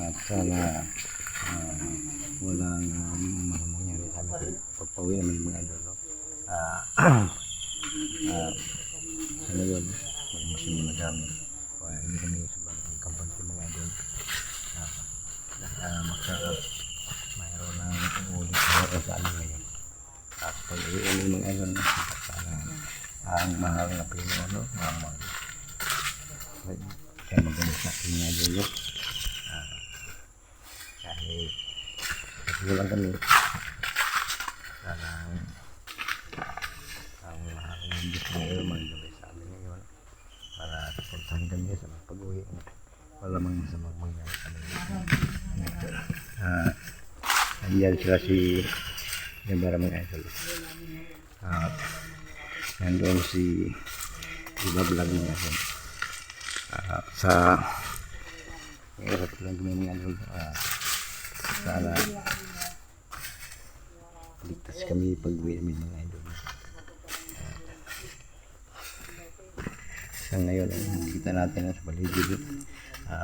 At sana walang mangyari sa amin pagpauwi namin mga idol, no? Sana yun, magmasin mo na kami. Hindi kami sa bagay kampante mga idol. Mayroon na ulit sa amin ngayon. At pag-uwi namin mga idol, sana ang mahal na Pinoy, kaya magalit sa akin nga idol. Kahit lang kami, sana ang mahal ng Diyos ngayon magdabay sa amin ngayon para supportahan kami sa pag-uwi. Wala mang masamang mangyari sa amin. Andiyan sila si Yabara mga idol. Nandoon si Iba Vlog mga idol. Sa hirap lang kami mga idol. Sana ligtas kami pag-uwi namin mga idol. Sa ngayon kita natin sa paligid,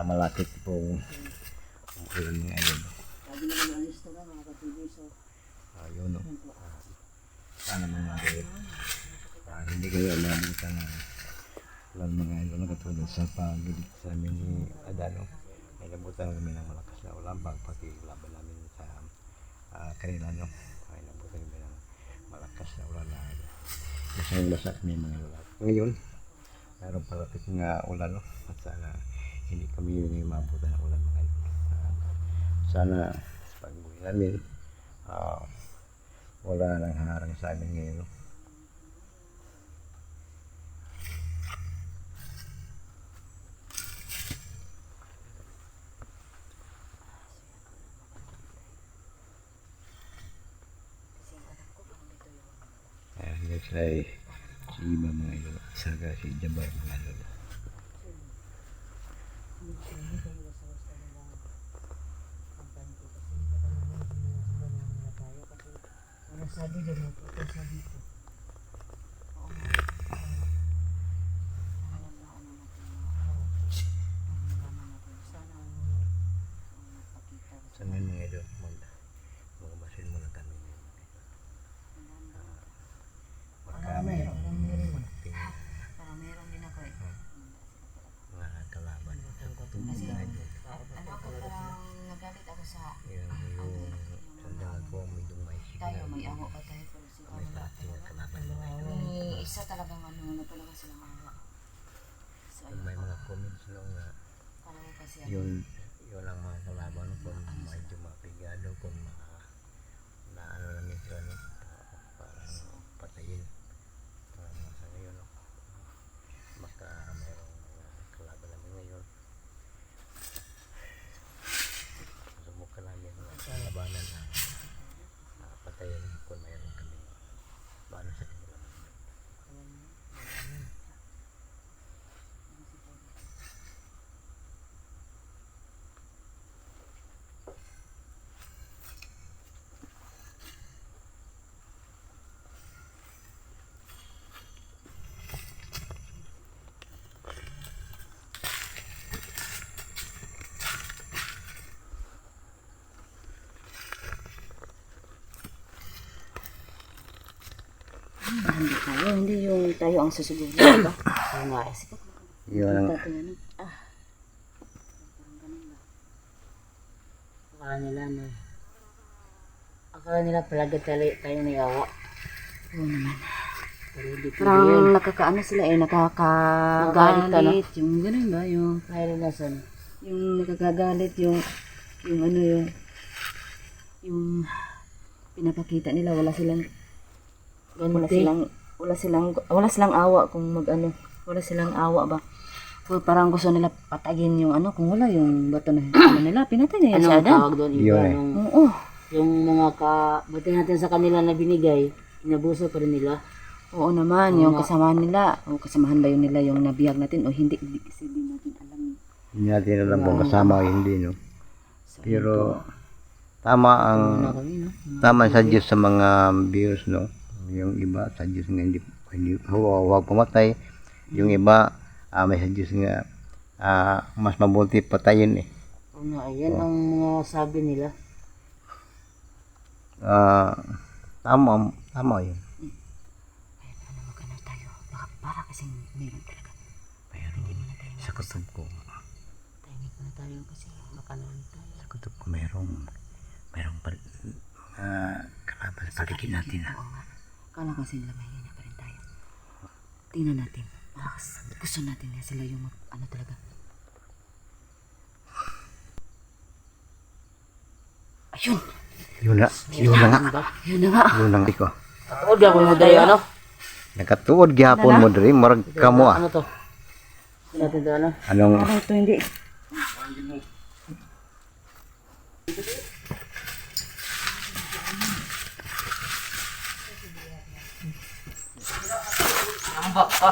malapit pong uwi mga idol. Yun, no? Sana mga idol, hindi kayo alamutan na walang mga idol na katulad sa pagdilig sa amin ni Adano. Ay nabutan kami ng malakas na ulan pagpakilaban namin sa kanila, no? Ay nabutan kami ng malakas na ulan na basa kami mga idol. Ngayon mayroon palapit nga ulan, no? At sana hindi kami mabutan ng ulan mga idol. Sana sa pag-uwi namin wala nang harang sa amin ngayon, no? Next ay si Iba mga idol, saka si Jabar mga idol. Sabi din mo po, sabi ko. Sana mga idol, magabasin mo na kami. Baka mayroon Meron din ako eh. mga kalaban sa kutubong mga idol. Ano ako parang nagalit ako sa Yung sandang ako may dumay tayo, signal. may awa pa tayo pero si May sa ating kalaban mga idol. may isa talagang ano talaga silang awa. So Kung may mga comments lang na kalawa kasi yun ang mga kalaban kung medyo mapigado, kung na ano lang ito, ano, parang patayin. Sa ngayon, no? Baka mayroong mga kalaban namin ngayon. Subukan namin mga kalabanan na patayin kung mayroon kami paano sa kanila. hindi tayo, hindi yung tayo ang susubukan, diba? Oo nga, sige. Yun ang Akala nila palagi tayo may awa. Oo naman. Parang nakakaano sila eh, nakakagalit. Yung ganun ba? Yung nasan? Yung nakakagalit, yung ano yung pinapakita nila, wala silang wala silang awa kung wala silang awa ba. So, parang gusto nila patagin yung kung wala yung bato na nila, pinatay nila siya. Ano tawag doon? Oo. Yung mga buti natin sa kanila na binigay, inabuso pa rin nila. Oo naman, yung kasamahan nila, o kasamahan ba yun nila yung nabiyag natin o hindi, kasi di natin alam. Hindi natin alam kung kasama o hindi, no? Pero tama ang suggest sa mga viewers, no? Yung iba suggest nga hindi huwag pumatay. Yung iba may suggest nga mas mabuti patayin eh. nga, ayan ang mga sabi nila. Tama yun. Kaya para magkano tayo. Baka para kasing meron talaga. Pero sa kutob ko, Tahimik muna tayo kasi makanon tayo. sa kutob ko merong kalaban sa paligid natin. Oo nga. Kala kasi nila mahinga pa rin tayo. Tingnan natin. Gusto natin na sila yung ano talaga. Ayun! Yun na nga. Yun na nga. Yun ang ko. Katuod ako mo dali ano? Nakatuod gihapon mo diri, murag kamo ah. Ano to? Natin to ano? Anong Ano ito hindi? Ambak pa.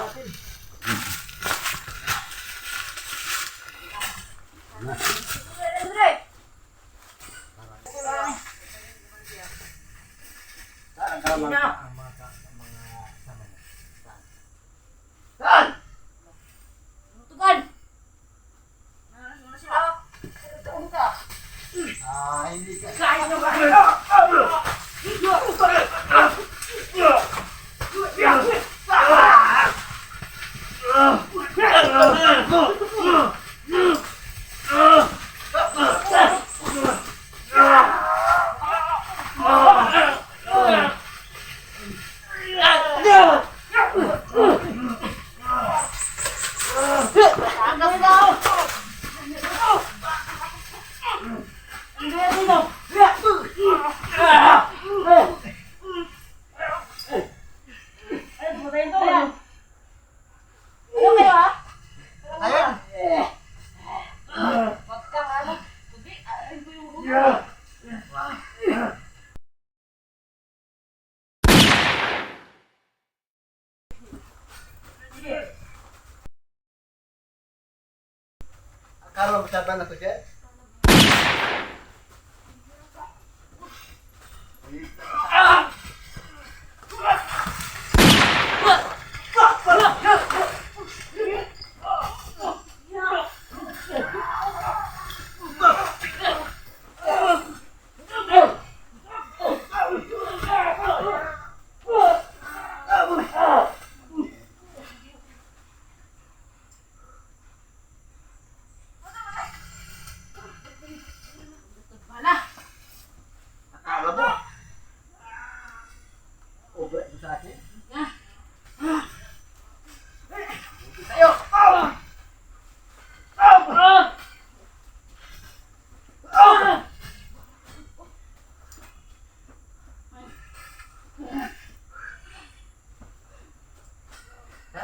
Kalau usapan ako dyan?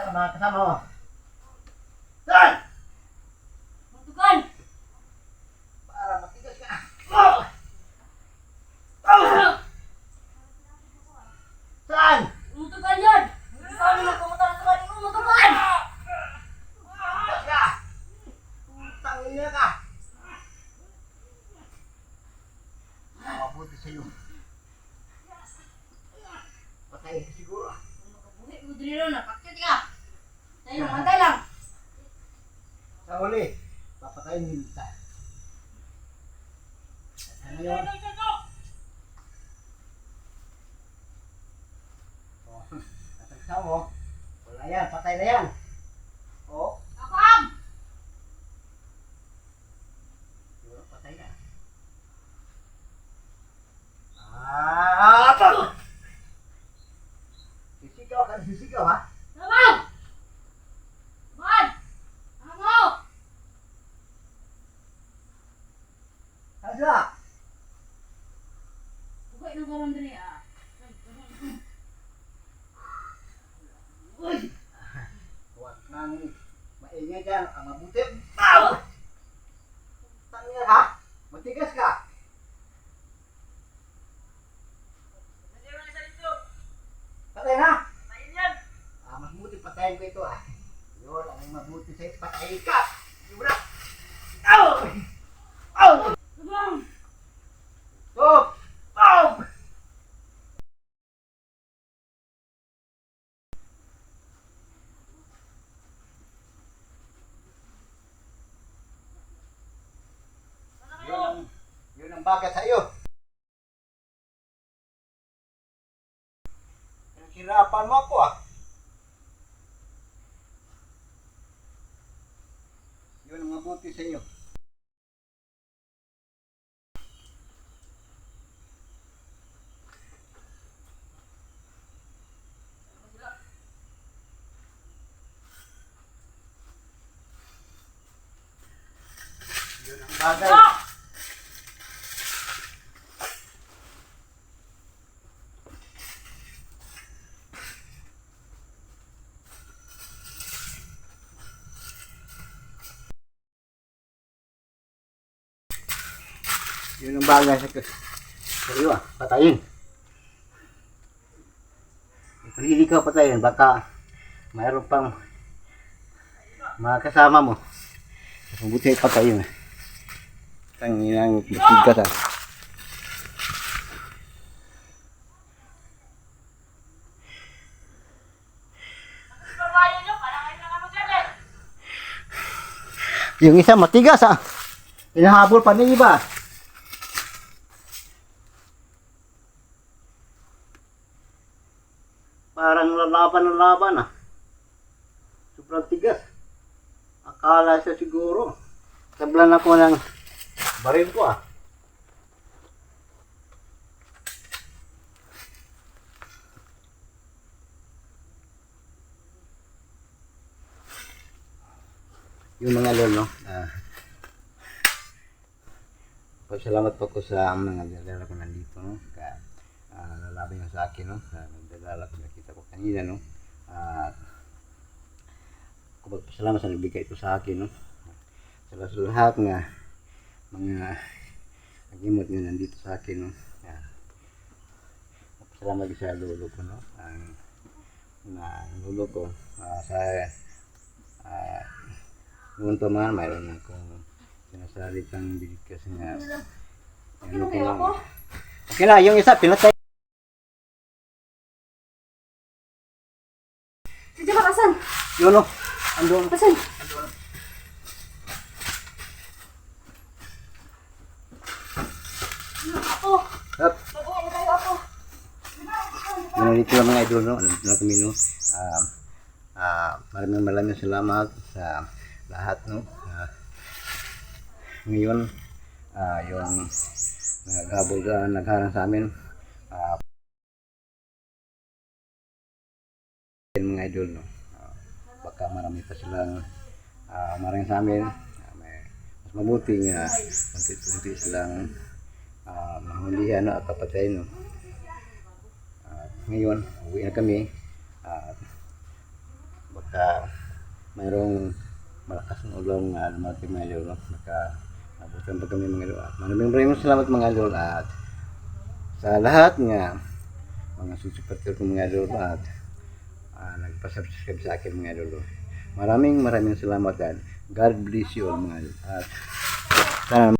Mga kasama mo. Saan? Tutukan! Para matigas ka. Saan? Tutukan yan! Hindi kami magpumunta ng tukan. Tutukan! Matigas ka. Utang ina ka. Mabuti sa'yo. Patay ka siguro. Buhay mo dito na. Pakit ka! Tayo, mantay lang! Sa huli, papatayin mo kita. Ano yun? Oh, natagsaw mo. Wala yan, patay na yan. Oh, Kapam! siguro patay na. Apa? Sisigaw ka, sisigaw ha? Kapam! Man! Ano? Saan? Buhay ng karam dali ah. Huwag nang maingay dyan. Ang mabuti. Pau! Tangina ha? Matigas ka. Patay na. Mas mabuti patayin ko ito ah. Yun, ang mabuti sa'yo. Patay ka. Yun na. Ow! Ow! Kapam! bagay sa iyo. Hirapan mo ako ah. Yun ang mabuti sa inyo. Yun ang bagay. Yun ang bagay sa iyo ah, patayin. Kung hindi ka patayin, baka mayroon pang mga kasama mo. Mabuti ay patayin. Ang inang masigat ah. Yung isa matigas ah. Hinahabol pa ng iba. Parang lalaban ah. Sobrang tigas. Akala siya siguro. Sablan ako ng baril ko ah. Yung mga lolo, pasalamat po ko sa mga dalala ko nandito, no? Lalabi nga sa akin, no? Nagdalala ko, nakita ko kanina, no? Pasalamat sa nagbigay ito sa akin, no? Sa lahat nga mga nagimot nyo nandito sa akin, no? Pasalamat sa lolo ko, no? Ang lolo ko, noon pa man, mayroon akong sinasalitang bilig kasi nga. Okay na, yung isa, pinatay. Sige ba, kasan? Yun o, andun. Kasan? Ako. Up. Mag-uwi na tayo ako. Yun dito lang mga idol, no? Nandito na kami, no? Maraming salamat sa lahat, no? Ngayon, yung nagharang sa amin, mga idol, no? Baka marami pa silang marang sa amin, mas mabuti nga unti-unti silang mahulihan, no? At papatayin, no? Ngayon, uwi na kami, baka mayroong malakas ng ulong lumating mga idol, no? Nakabutan pa kami mga idol. Maraming salamat mga idol at sa lahat nga mga susuporter ko mga idol at nagpa-subscribe sa akin mga idol. Maraming salamat at God bless you all mga idol. At sana